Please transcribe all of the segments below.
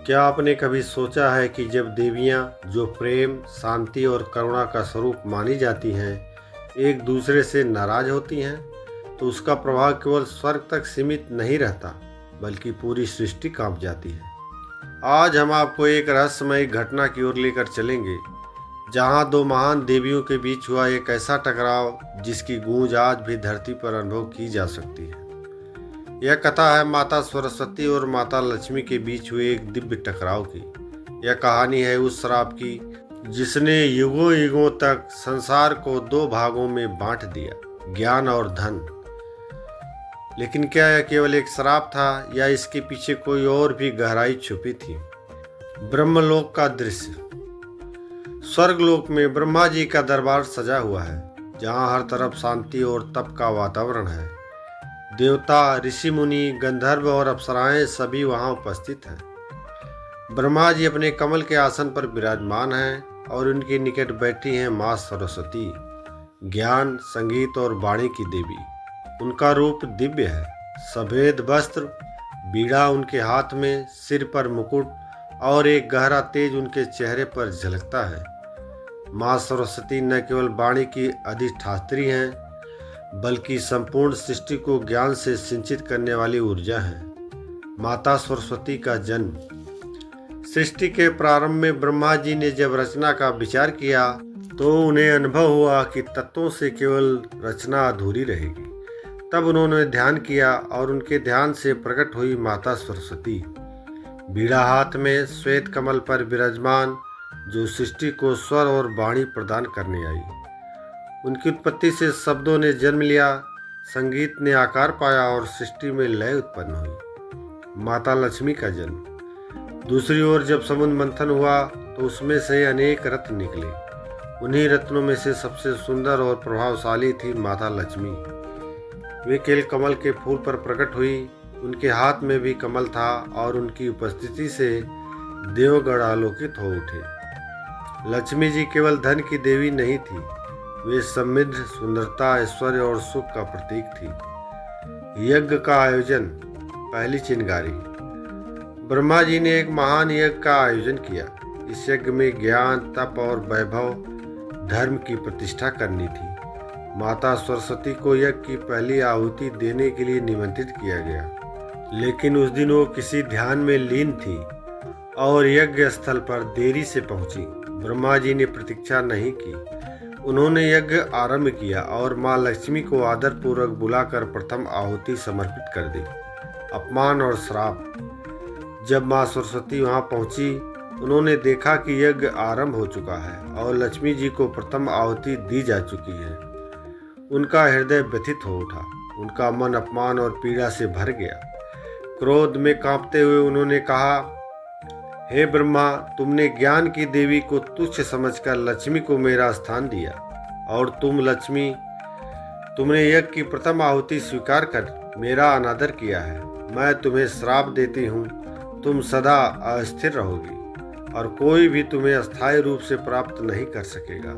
क्या आपने कभी सोचा है कि जब देवियाँ जो प्रेम, शांति और करुणा का स्वरूप मानी जाती हैं, एक दूसरे से नाराज होती हैं, तो उसका प्रभाव केवल स्वर्ग तक सीमित नहीं रहता, बल्कि पूरी सृष्टि कांप जाती है। आज हम आपको एक रहस्यमय घटना की ओर लेकर चलेंगे, जहां दो महान देवियों के बीच हुआ एक ऐसा टकराव जिसकी गूंज आज भी धरती पर अनुभव की जा सकती है। यह कथा है माता सरस्वती और माता लक्ष्मी के बीच हुए एक दिव्य टकराव की। यह कहानी है उस श्राप की जिसने युगों युगों तक संसार को दो भागों में बांट दिया, ज्ञान और धन। लेकिन क्या यह केवल एक श्राप था या इसके पीछे कोई और भी गहराई छुपी थी? ब्रह्मलोक का दृश्य। स्वर्गलोक में ब्रह्मा जी का दरबार सजा हुआ है, जहाँ हर तरफ शांति और तप का वातावरण है। देवता, ऋषि मुनि, गंधर्व और अप्सराएं सभी वहां उपस्थित हैं। ब्रह्मा जी अपने कमल के आसन पर विराजमान हैं और उनके निकट बैठी हैं माँ सरस्वती, ज्ञान, संगीत और वाणी की देवी। उनका रूप दिव्य है, सफेद वस्त्र, बीड़ा उनके हाथ में, सिर पर मुकुट और एक गहरा तेज उनके चेहरे पर झलकता है। माँ सरस्वती न केवल वाणी की अधिष्ठात्री हैं, बल्कि संपूर्ण सृष्टि को ज्ञान से सिंचित करने वाली ऊर्जा है। माता सरस्वती का जन्म। सृष्टि के प्रारंभ में ब्रह्मा जी ने जब रचना का विचार किया तो उन्हें अनुभव हुआ कि तत्वों से केवल रचना अधूरी रहेगी। तब उन्होंने ध्यान किया और उनके ध्यान से प्रकट हुई माता सरस्वती, बीड़ा हाथ में, श्वेत कमल पर विराजमान, जो सृष्टि को स्वर और वाणी प्रदान करने आई। उनकी उत्पत्ति से शब्दों ने जन्म लिया, संगीत ने आकार पाया और सृष्टि में लय उत्पन्न हुई। माता लक्ष्मी का जन्म। दूसरी ओर जब समुद्र मंथन हुआ तो उसमें से अनेक रत्न निकले। उन्हीं रत्नों में से सबसे सुंदर और प्रभावशाली थी माता लक्ष्मी। वे केवल कमल के फूल पर प्रकट हुई, उनके हाथ में भी कमल था और उनकी उपस्थिति से देवगण आलोकित हो उठे। लक्ष्मी जी केवल धन की देवी नहीं थी, वे समृद्ध, सुंदरता, ऐश्वर्य और सुख का प्रतीक थी। यज्ञ का आयोजन। पहली चिंगारी। ब्रह्मा जी ने एक महान यज्ञ का आयोजन किया। इस यज्ञ में ज्ञान, तप और वैभव, धर्म की प्रतिष्ठा करनी थी। माता सरस्वती को यज्ञ की पहली आहुति देने के लिए निमंत्रित किया गया, लेकिन उस दिन वो किसी ध्यान में लीन थी और यज्ञ स्थल पर देरी से पहुंची। ब्रह्मा जी ने प्रतीक्षा नहीं की, उन्होंने यज्ञ आरंभ किया और माँ लक्ष्मी को आदरपूर्वक बुलाकर प्रथम आहुति समर्पित कर दी। अपमान और श्राप। जब माँ सरस्वती वहां पहुंची, उन्होंने देखा कि यज्ञ आरंभ हो चुका है और लक्ष्मी जी को प्रथम आहुति दी जा चुकी है। उनका हृदय व्यथित हो उठा, उनका मन अपमान और पीड़ा से भर गया। क्रोध में कांपते हुए उन्होंने कहा, हे ब्रह्मा, तुमने ज्ञान की देवी को तुच्छ समझकर लक्ष्मी को मेरा स्थान दिया, और तुमने यज्ञ की प्रथम आहुति स्वीकार कर मेरा अनादर किया है। मैं तुम्हें श्राप देती हूँ, तुम सदा अस्थिर रहोगी और कोई भी तुम्हें अस्थायी रूप से प्राप्त नहीं कर सकेगा।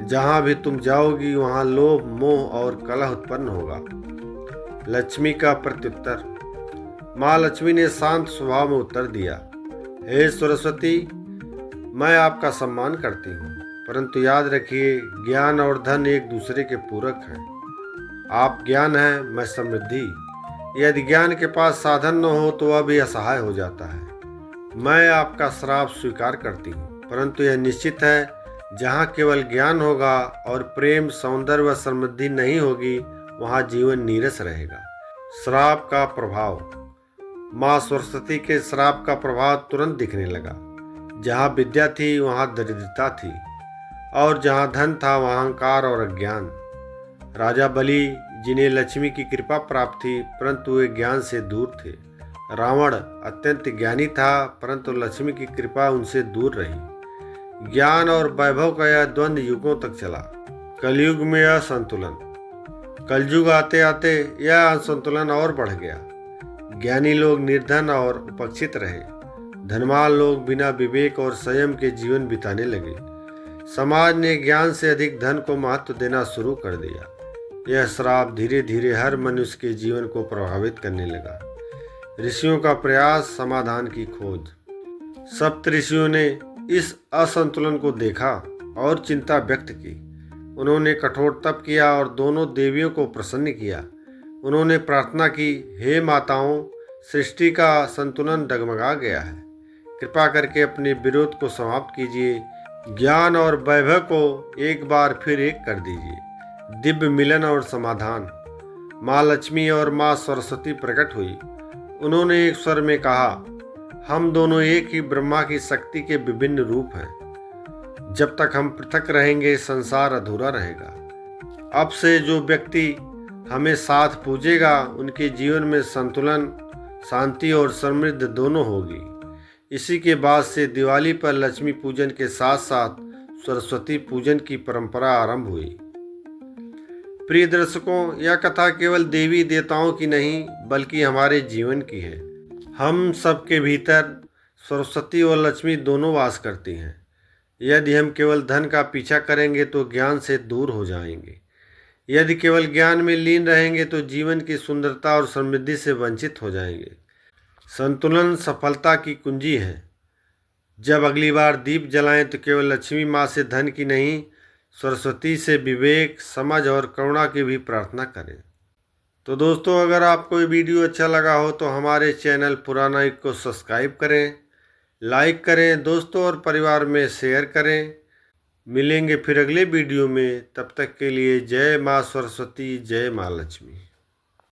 जहाँ भी तुम जाओगी वहाँ लोभ, मोह और कलह उत्पन्न होगा। लक्ष्मी का प्रत्युत्तर। माँ लक्ष्मी ने शांत स्वभाव में उत्तर दिया, हे सरस्वती, मैं आपका सम्मान करती हूँ, परंतु याद रखिए, ज्ञान और धन एक दूसरे के पूरक हैं। आप ज्ञान हैं, मैं समृद्धि। यदि ज्ञान के पास साधन न हो तो वह भी असहाय हो जाता है। मैं आपका श्राप स्वीकार करती हूँ, परंतु यह निश्चित है, जहाँ केवल ज्ञान होगा और प्रेम, सौंदर्य व समृद्धि नहीं होगी, वहाँ जीवन नीरस रहेगा। श्राप का प्रभाव। माँ सरस्वती के श्राप का प्रभाव तुरंत दिखने लगा। जहाँ विद्या थी वहाँ दरिद्रता थी, और जहाँ धन था वहाँ अहंकार और अज्ञान। राजा बलि, जिन्हें लक्ष्मी की कृपा प्राप्त थी, परंतु वे ज्ञान से दूर थे। रावण अत्यंत ज्ञानी था, परंतु लक्ष्मी की कृपा उनसे दूर रही। ज्ञान और वैभव का यह द्वंद्व युगों तक चला। कलयुग में असंतुलन। कलयुग आते आते यह असंतुलन और बढ़ गया। ज्ञानी लोग निर्धन और उपेक्षित रहे, धनवान लोग बिना विवेक और संयम के जीवन बिताने लगे। समाज ने ज्ञान से अधिक धन को महत्व देना शुरू कर दिया। यह श्राप धीरे धीरे हर मनुष्य के जीवन को प्रभावित करने लगा। ऋषियों का प्रयास, समाधान की खोज। सप्तऋषियों ने इस असंतुलन को देखा और चिंता व्यक्त की। उन्होंने कठोर तप किया और दोनों देवियों को प्रसन्न किया। उन्होंने प्रार्थना की, हे माताओं, सृष्टि का संतुलन डगमगा गया है। कृपा करके अपने विरोध को समाप्त कीजिए। ज्ञान और वैभव को एक बार फिर एक कर दीजिए। दिव्य मिलन और समाधान। माँ लक्ष्मी और माँ सरस्वती प्रकट हुई। उन्होंने एक स्वर में कहा, हम दोनों एक ही ब्रह्मा की शक्ति के विभिन्न रूप हैं। जब तक हम पृथक रहेंगे संसार अधूरा रहेगा। अब से जो व्यक्ति हमें साथ पूजेगा उनके जीवन में संतुलन, शांति और समृद्ध दोनों होगी। इसी के बाद से दिवाली पर लक्ष्मी पूजन के साथ साथ सरस्वती पूजन की परंपरा आरंभ हुई। प्रिय दर्शकों, यह कथा केवल देवी देवताओं की नहीं बल्कि हमारे जीवन की है। हम सबके भीतर सरस्वती और लक्ष्मी दोनों वास करती हैं। यदि हम केवल धन का पीछा करेंगे तो ज्ञान से दूर हो जाएंगे। यदि केवल ज्ञान में लीन रहेंगे तो जीवन की सुंदरता और समृद्धि से वंचित हो जाएंगे। संतुलन सफलता की कुंजी है। जब अगली बार दीप जलाएं तो केवल लक्ष्मी माँ से धन की नहीं, सरस्वती से विवेक, समझ और करुणा की भी प्रार्थना करें। तो दोस्तों, अगर आपको ये वीडियो अच्छा लगा हो तो हमारे चैनल पुराना युग को सब्सक्राइब करें, लाइक करें, दोस्तों और परिवार में शेयर करें। मिलेंगे फिर अगले वीडियो में। तब तक के लिए जय माँ सरस्वती, जय माँ लक्ष्मी।